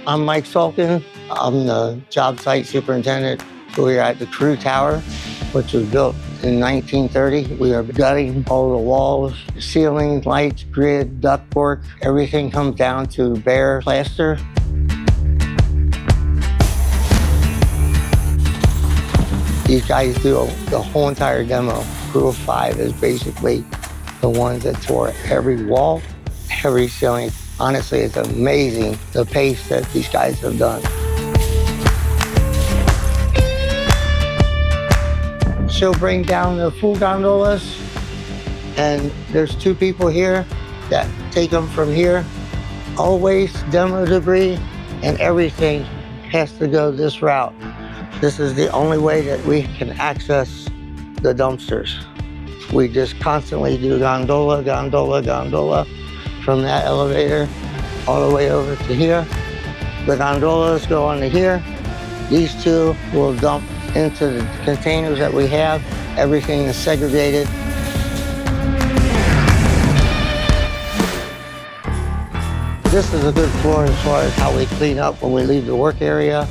I'm Mike Salkin. I'm the job site superintendent. We're at the Carew Tower, which was built in 1930. We are gutting all the walls, ceiling, lights, grid, ductwork. Everything comes down to bare plaster. These guys do the whole entire demo. Crew of 5 is basically the ones that tore every wall, every ceiling. Honestly, it's amazing the pace that these guys have done. She'll bring down the full gondolas, and there's 2 people here that take them from here. All waste, demo debris, and everything has to go this route. This is the only way that we can access the dumpsters. We just constantly do gondola, gondola, gondola from that elevator all the way over to here. The gondolas go onto here. These 2 will dump into the containers that we have. Everything is segregated. This is a good floor as far as how we clean up when we leave the work area.